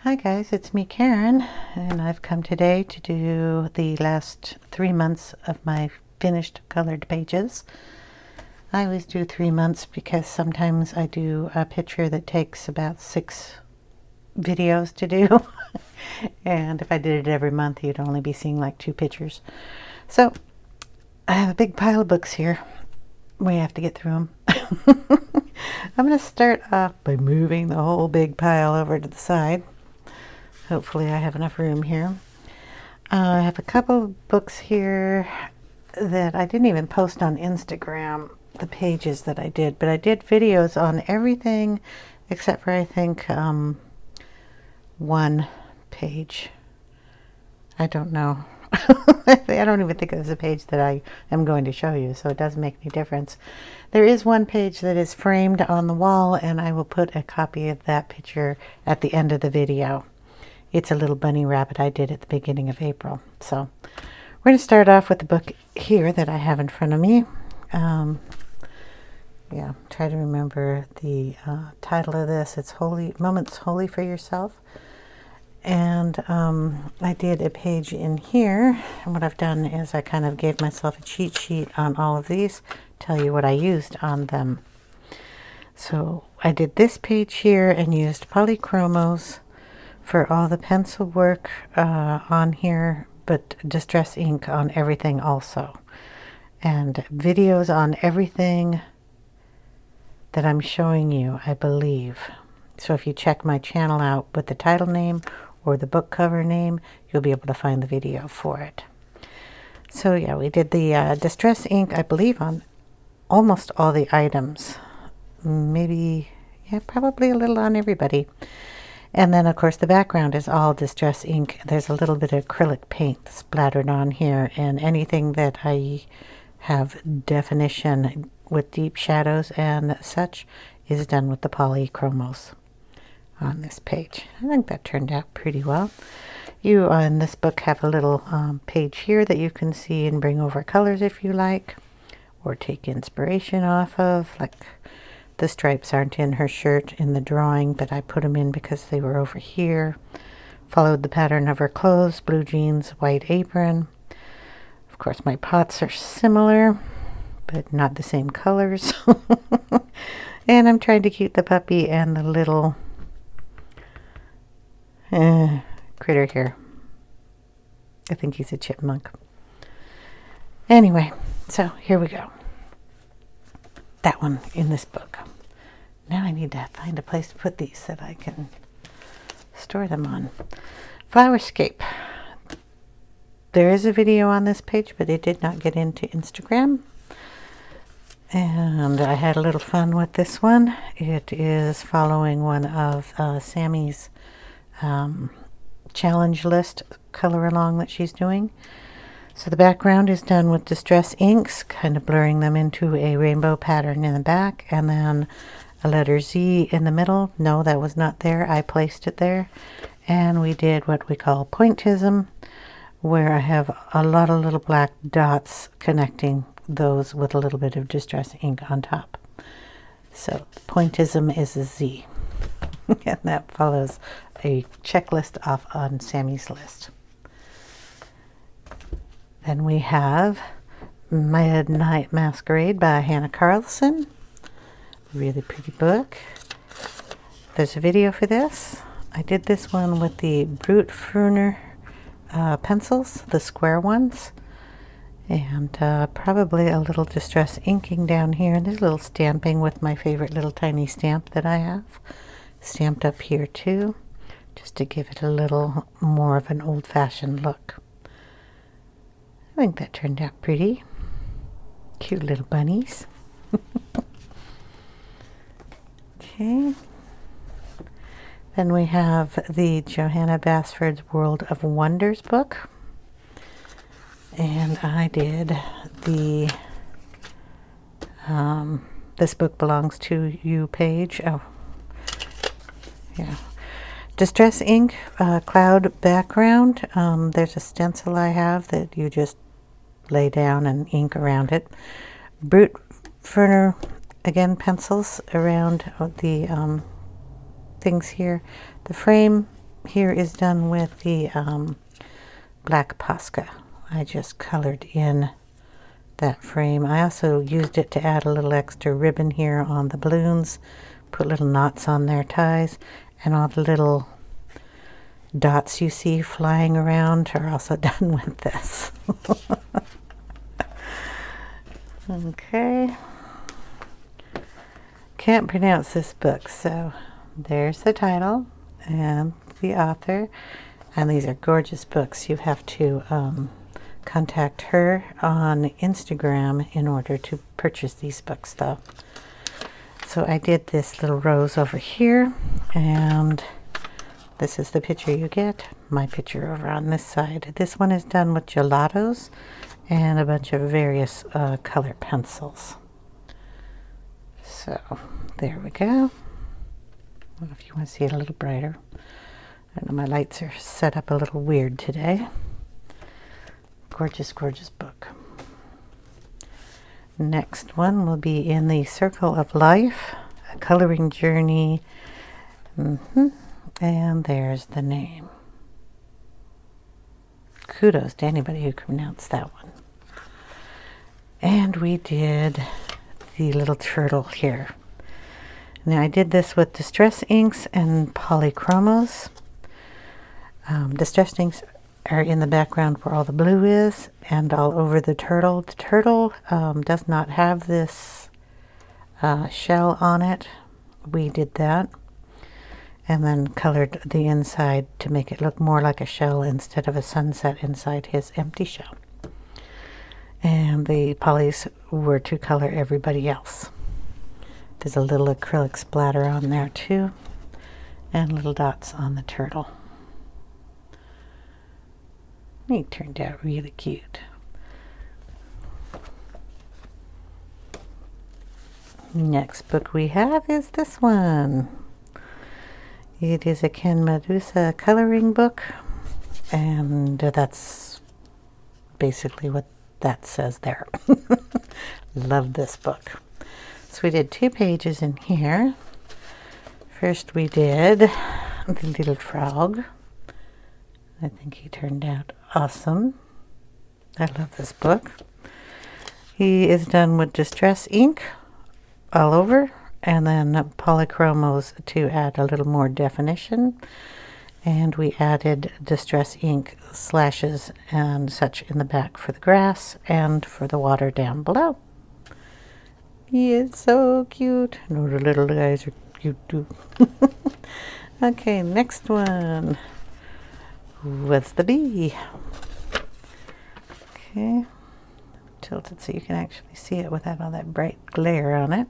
Hi guys, it's me Karen, and I've come today to do the last 3 months of my finished colored pages. I always do 3 months because sometimes I do a picture that takes about 6 videos to do. And if I did it every month, you'd only be seeing like 2 pictures. So I have a big pile of books here. We have to get through them. I'm going to start off by moving the whole big pile over to the side. Hopefully I have enough room here. I have a couple of books here that I didn't even post on Instagram, the pages that I did, but I did videos on everything except for I think one page. I don't know. I don't even think it was a page that I am going to show you, so it doesn't make any difference. There is one page that is framed on the wall, and I will put a copy of that picture at the end of the video. It's a little bunny rabbit I did at the beginning of April. So we're going to start off with the book here that I have in front of me. Yeah, try to remember the title of this. It's Moments Holy for Yourself. And I did a page in here. And what I've done is I kind of gave myself a cheat sheet on all of these, tell you what I used on them. So I did this page here and used polychromos for all the pencil work on here, but distress ink on everything also. And videos on everything that I'm showing you, I believe. So if you check my channel out with the title name or the book cover name, you'll be able to find the video for it. So yeah, we did the distress ink, I believe, on almost all the items. Maybe, yeah, probably a little on everybody. And then, of course, the background is all distress ink. There's a little bit of acrylic paint splattered on here, and anything that I have definition with deep shadows and such is done with the polychromos on this page. I think that turned out pretty well. You, in this book, have a little page here that you can see and bring over colors if you like, or take inspiration off of, like the stripes aren't in her shirt in the drawing, but I put them in because they were over here. Followed the pattern of her clothes, blue jeans, white apron. Of course, my pots are similar, but not the same colors. And I'm trying to keep the puppy and the little critter here. I think he's a chipmunk. Anyway, so here we go. That one in this book. Now I need to find a place to put these that I can store them on. Flowerscape. There is a video on this page, but it did not get into Instagram. And I had a little fun with this one. It is following one of Sammy's challenge list color along that she's doing. So the background is done with distress inks, kind of blurring them into a rainbow pattern in the back, and then a letter Z in the middle. No, that was not there. I placed it there. And we did what we call pointism, where I have a lot of little black dots connecting those with a little bit of distress ink on top. So pointism is a Z. And that follows a checklist off on Sammy's list. Then we have Midnight Masquerade by Hannah Carlson. Really pretty book. There's a video for this. I did this one with the Brute Fruner pencils, the square ones. And probably a little distress inking down here. And there's a little stamping with my favorite little tiny stamp that I have. Stamped up here too, just to give it a little more of an old-fashioned look. I think that turned out pretty. Cute little bunnies. Okay. Then we have the Johanna Basford's World of Wonders book. And I did the This Book Belongs to You page. Oh, yeah. Distress ink, cloud background. There's a stencil I have that you just lay down and ink around it. Brute Fruner, again, pencils around the things here. The frame here is done with the black Posca. I just colored in that frame. I also used it to add a little extra ribbon here on the balloons, put little knots on their ties, and all the little dots you see flying around are also done with this. Okay. Can't pronounce this book, so there's the title and the author, and these are gorgeous books. You have to contact her on Instagram in order to purchase these books, though. So I did this little rose over here, and this is the picture you get. My picture over on this side. This one is done with gelatos and a bunch of various color pencils. So there we go. Well, if you want to see it a little brighter. I know my lights are set up a little weird today. Gorgeous, gorgeous book. Next one will be in the Circle of Life, a coloring journey. And there's the name. Kudos to anybody who pronounced that one. And we did the little turtle here. Now I did this with Distress Inks and Polychromos. Distress Inks are in the background where all the blue is and all over the turtle. The turtle does not have this shell on it. We did that and then colored the inside to make it look more like a shell instead of a sunset inside his empty shell. And the polys were to color everybody else. There's a little acrylic splatter on there too, and little dots on the turtle. He turned out really cute. Next book we have is this one. It is a Ken Medusa coloring book, and that's basically what that says there. Love this book. So we did 2 pages in here. First we did the little frog. I think he turned out awesome. I love this book. He is done with Distress ink all over, and then Polychromos to add a little more definition. And we added Distress ink slashes and such in the back for the grass and for the water down below. He is so cute. No, the little guys are cute too. Okay, next one was the bee. Okay, tilt it so you can actually see it without all that bright glare on it.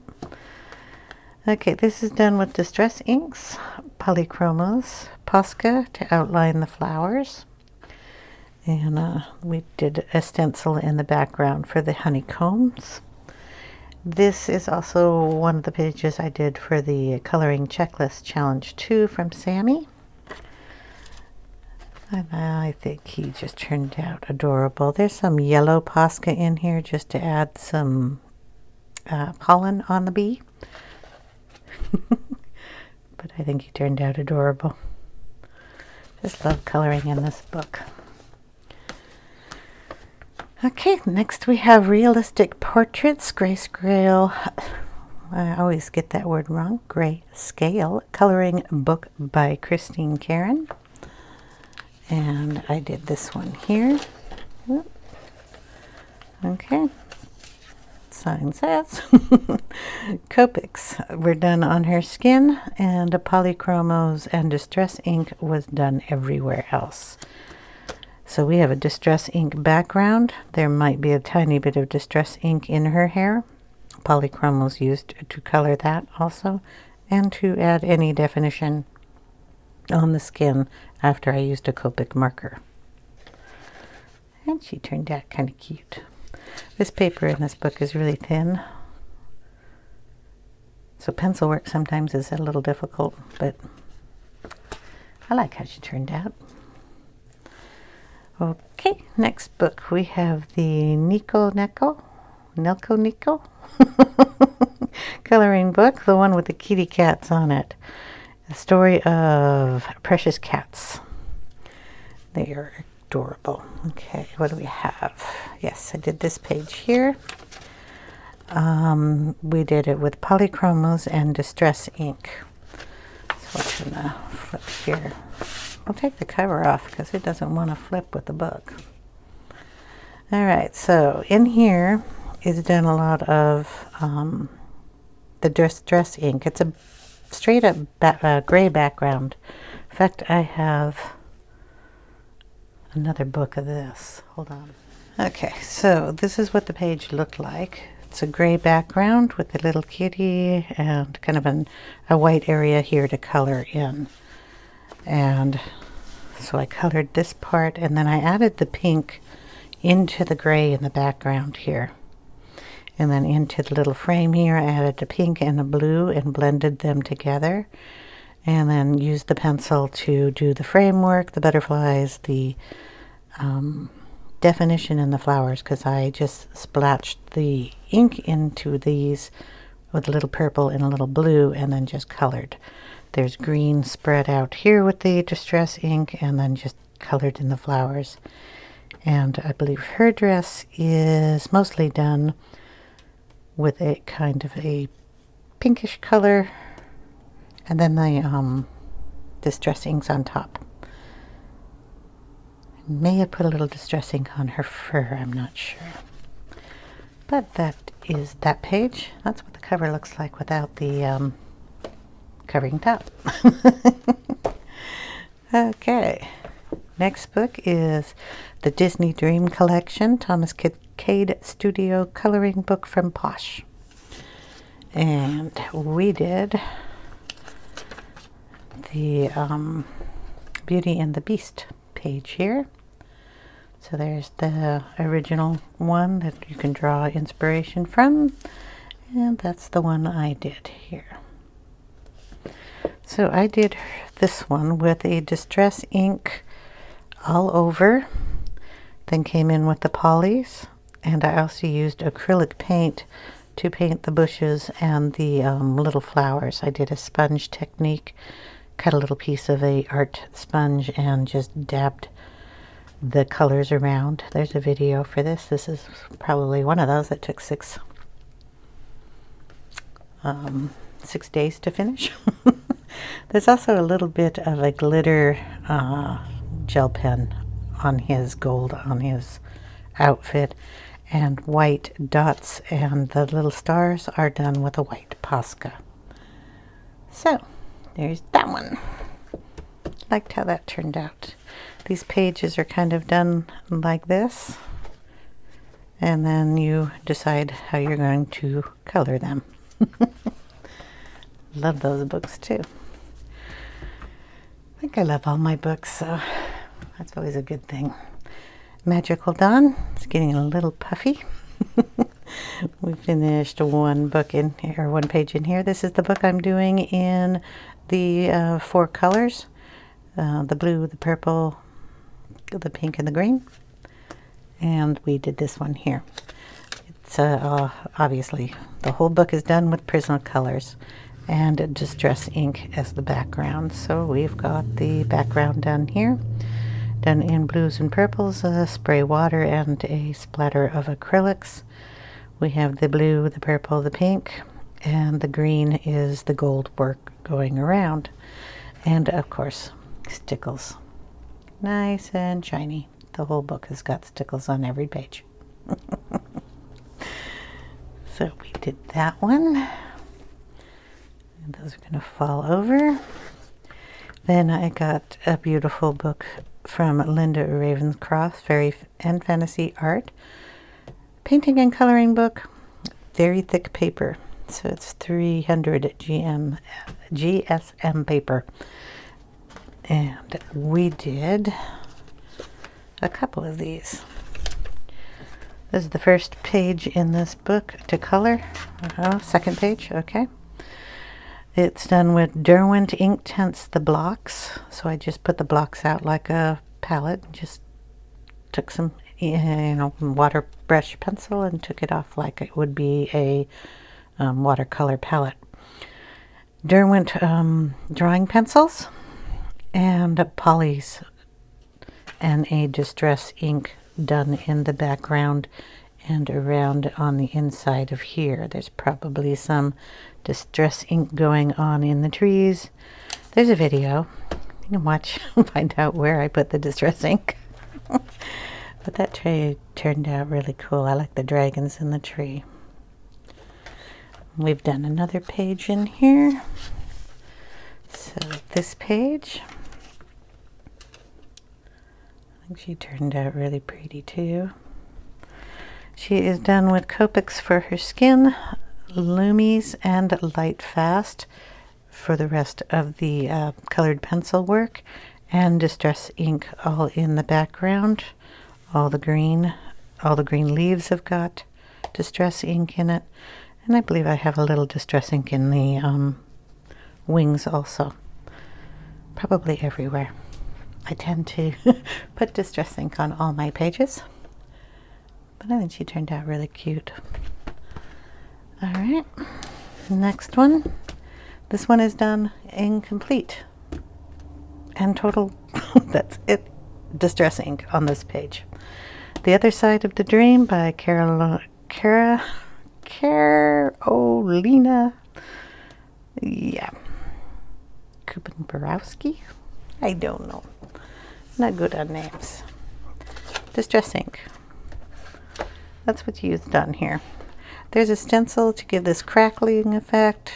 Okay, this is done with Distress Inks, Polychromos, Posca to outline the flowers. And we did a stencil in the background for the honeycombs. This is also one of the pages I did for the Coloring Checklist Challenge 2 from Sammy. And I think he just turned out adorable. There's some yellow Posca in here just to add some pollen on the bee. But I think he turned out adorable. Just love coloring in this book. Okay, next we have Realistic Portraits, Grayscale. I always get that word wrong. Grayscale coloring book by Christine Karen. And I did this one here. Okay. Sign says. Copics were done on her skin, and a Polychromos and Distress ink was done everywhere else. So we have a Distress ink background. There might be a tiny bit of Distress ink in her hair. Polychromos used to color that also, and to add any definition on the skin after I used a Copic marker. And she turned out kind of cute. This paper in this book is really thin, so pencil work sometimes is a little difficult, but I like how she turned out. Okay, next book we have the Nico coloring book, the one with the kitty cats on it. The story of precious cats. They are adorable. Okay, what do we have? Yes, I did this page here. We did it with polychromos and distress ink. So I'm gonna flip here. I'll take the cover off because it doesn't want to flip with the book. All right, so in here is done a lot of the distress ink. It's a straight up gray background. In fact, I have another book of this. Hold on. Okay, so this is what the page looked like. It's a gray background with a little kitty and kind of a white area here to color in. And so I colored this part, and then I added the pink into the gray in the background here. And then into the little frame here, I added a pink and a blue and blended them together. And then used the pencil to do the framework, the butterflies, the definition, and the flowers, because I just splashed the ink into these with a little purple and a little blue, and then just colored. There's green spread out here with the distress ink, and then just colored in the flowers. And I believe her dress is mostly done with a kind of a pinkish color, and then the distress inks on top. I may have put a little distress ink on her fur, I'm not sure. But that is that page. That's what the cover looks like without the covering top. Okay, next book is the Disney Dream Collection, Thomas Kidd Studio Coloring Book from Posh. And we did the Beauty and the Beast page here. So there's the original one that you can draw inspiration from, and that's the one I did here. So I did this one with a distress ink all over, then came in with the polys, and I also used acrylic paint to paint the bushes and the little flowers. I did a sponge technique, cut a little piece of a art sponge and just dabbed the colors around. There's a video for this. This is probably one of those that took 6 days to finish. There's also a little bit of a glitter gel pen on his gold, on his outfit, and white dots, and the little stars are done with a white Posca. So there's that one. Liked how that turned out. These pages are kind of done like this, and then you decide how you're going to color them. Love those books too. I think I love all my books, so that's always a good thing. Magical Dawn is getting a little puffy. We finished one book in here, one page in here. This is the book I'm doing in the 4 colors. The blue, the purple, the pink, and the green. And we did this one here. It's obviously the whole book is done with Prismacolors and distress ink as the background. So we've got the background done here, done in blues and purples, spray water, and a splatter of acrylics. We have the blue, the purple, the pink, and the green is the gold work going around. And of course, stickles. Nice and shiny. The whole book has got stickles on every page. So we did that one. And those are going to fall over. Then I got a beautiful book from Linda Ravenscroft, Fairy and Fantasy Art. Painting and coloring book. Very thick paper. So it's 300 GSM paper. And we did a couple of these. This is the first page in this book to color. Second page, okay. It's done with Derwent Ink Tints the blocks. So I just put the blocks out like a palette. Just took some, water brush pencil and took it off like it would be a watercolor palette. Derwent drawing pencils and polys and a distress ink done in the background and around on the inside of here. There's probably some distress ink going on in the trees. There's a video. You can watch and find out where I put the distress ink. But that tree turned out really cool. I like the dragons in the tree. We've done another page in here. So this page, I think she turned out really pretty too. She is done with Copics for her skin, Loomies, and Light Fast for the rest of the colored pencil work, and distress ink all in the background. All the green leaves have got distress ink in it, and I believe I have a little distress ink in the wings also. Probably everywhere. I tend to put distress ink on all my pages, but I think she turned out really cute. All right, next one. This one is done incomplete and total. That's it. Distress ink on this page. The Other Side of the Dream by Carolina. Yeah. Kupenborowski? I don't know. Not good on names. Distress ink. That's what's used on here. There's a stencil to give this crackling effect.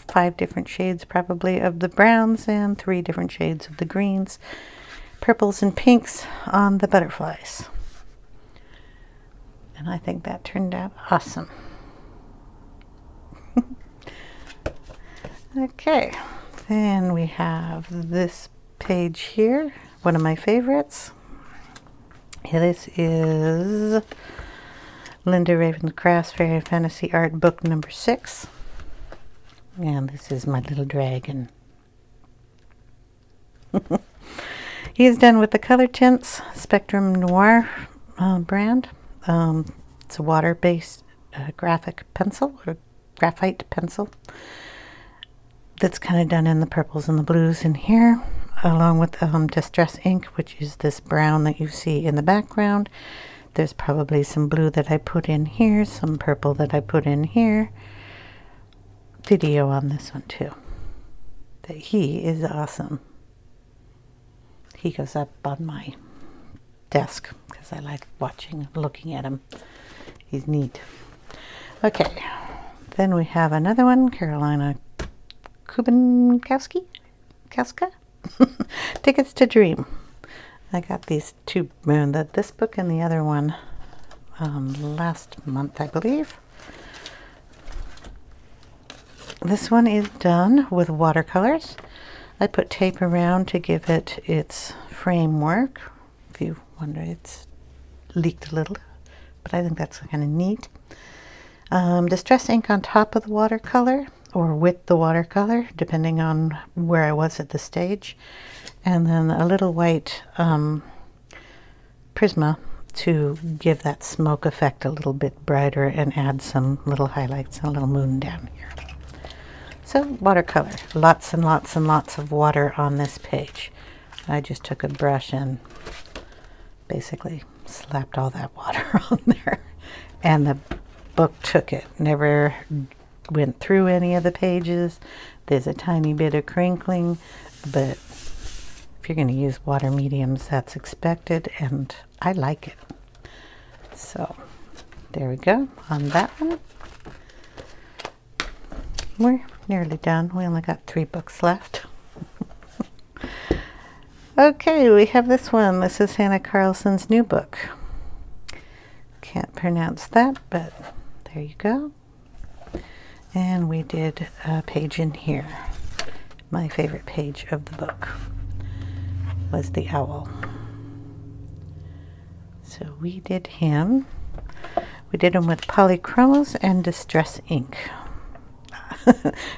5 different shades probably of the browns and 3 different shades of the greens. Purples and pinks on the butterflies. And I think that turned out awesome. Okay, then we have this page here, one of my favorites. This is Linda Ravenscraft's Fairy Fantasy Art book number 6. And this is my little dragon. He is done with the Color Tints Spectrum Noir brand. It's a water-based graphic pencil, or graphite pencil, that's kind of done in the purples and the blues in here, along with distress ink, which is this brown that you see in the background. There's probably some blue that I put in here, some purple that I put in here. Video on this one too. That he is awesome. He goes up on my desk because I like looking at him. He's neat. Okay, then we have another one, Carolina Kubenkowski? Tickets to Dream. I got these two, this book and the other one last month, I believe. This one is done with watercolors. I put tape around to give it its framework. If you wonder, it's leaked a little, but I think that's kind of neat. Distress ink on top of the watercolor, or with the watercolor, depending on where I was at the stage. And then a little white Prisma to give that smoke effect a little bit brighter and add some little highlights and a little moon down here. So watercolor, lots and lots and lots of water on this page. I just took a brush and basically slapped all that water on there. And the book took it, never went through any of the pages. There's a tiny bit of crinkling, but if you're going to use water mediums, that's expected, and I like it. So there we go on that one. We're nearly done. We only got 3 books left. Okay, we have this one. This is Hannah Carlson's new book. Can't pronounce that, but there you go. And we did a page in here. My favorite page of the book was the owl. So we did him. We did him with polychromos and distress ink.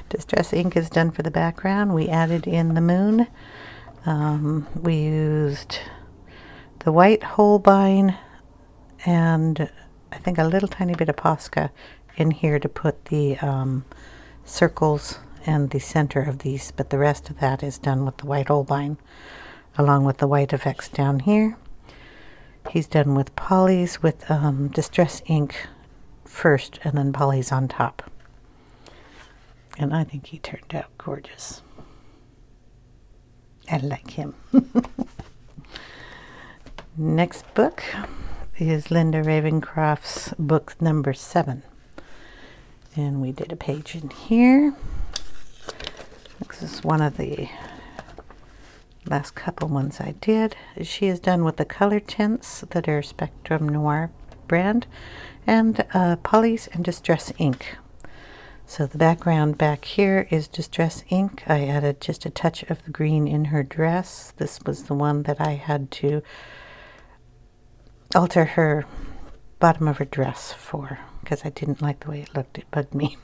Distress ink is done for the background. We added in the moon. We used the white Holbein and I think a little tiny bit of Posca in here to put the circles and the center of these, but the rest of that is done with the white Holbein, along with the white effects down here. He's done with polys with Distress ink first, and then polys on top. And I think he turned out gorgeous. I like him. Next book is Linda Ravencroft's book number 7. And we did a page in here. This is one of the last couple ones I did. She is done with the color tints that are Spectrum Noir brand, and polys and Distress ink. So the background back here is Distress ink. I added just a touch of the green in her dress. This was the one that I had to alter her bottom of her dress for, because I didn't like the way it looked. It bugged me.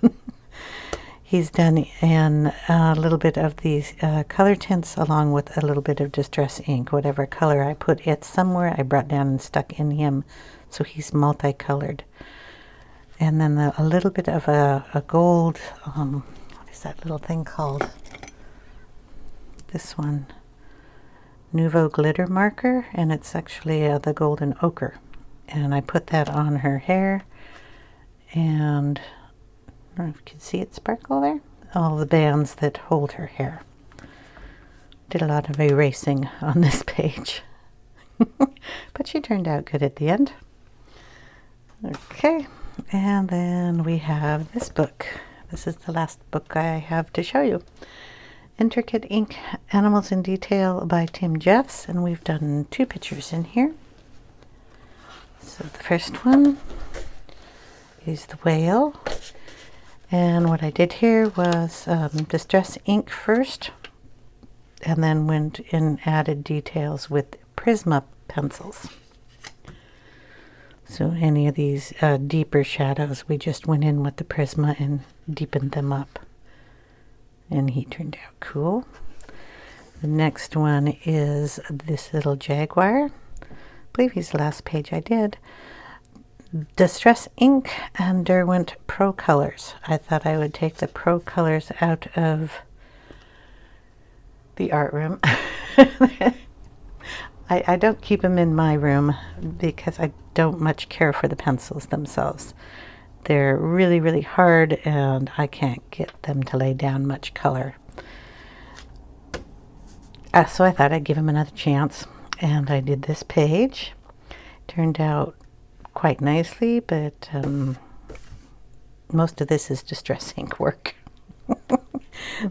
He's done in a little bit of these color tints along with a little bit of Distress ink. Whatever color I put it somewhere, I brought down and stuck in him, so he's multicolored. And then a little bit of a gold, what is that little thing called? This one, Nouveau glitter marker, and it's actually the golden ochre. And I put that on her hair, and I don't know if you can see it sparkle there. All the bands that hold her hair. Did a lot of erasing on this page. But she turned out good at the end. Okay, and then we have this book. This is the last book I have to show you. Intricate Ink Animals in Detail by Tim Jeffs, and we've done 2 pictures in here. So the first one is the whale. And what I did here was Distress ink first, and then went and added details with Prisma pencils. So any of these deeper shadows, we just went in with the Prisma and deepened them up. And he turned out cool. The next one is this little jaguar. I believe he's the last page I did. Distress ink and Derwent Pro Colors. I thought I would take the Pro Colors out of the art room. I don't keep them in my room because I don't much care for the pencils themselves. They're really, really hard, and I can't get them to lay down much color. So I thought I'd give them another chance, and I did this page. Turned out quite nicely, but most of this is Distress ink work.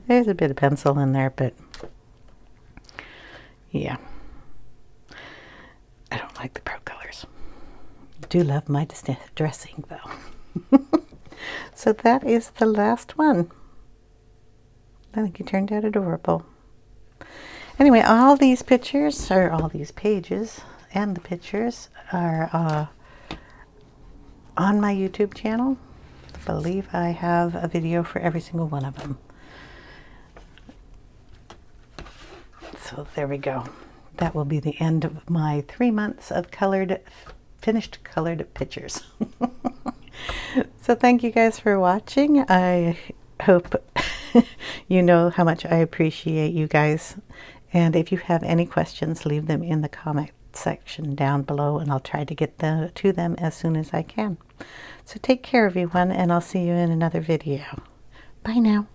There's a bit of pencil in there, but yeah. I don't like the Pro Colors. I do love my Distress ink though. So that is the last one. I think he turned out adorable. Anyway, all these pictures, or all these pages, and the pictures are on my YouTube channel. I believe I have a video for every single one of them. So there we go. That will be the end of my 3 months of finished colored pictures. So thank you guys for watching. I hope you know how much I appreciate you guys. And if you have any questions, leave them in the comment section down below, and I'll try to get to them as soon as I can. So take care, everyone, and I'll see you in another video. Bye now.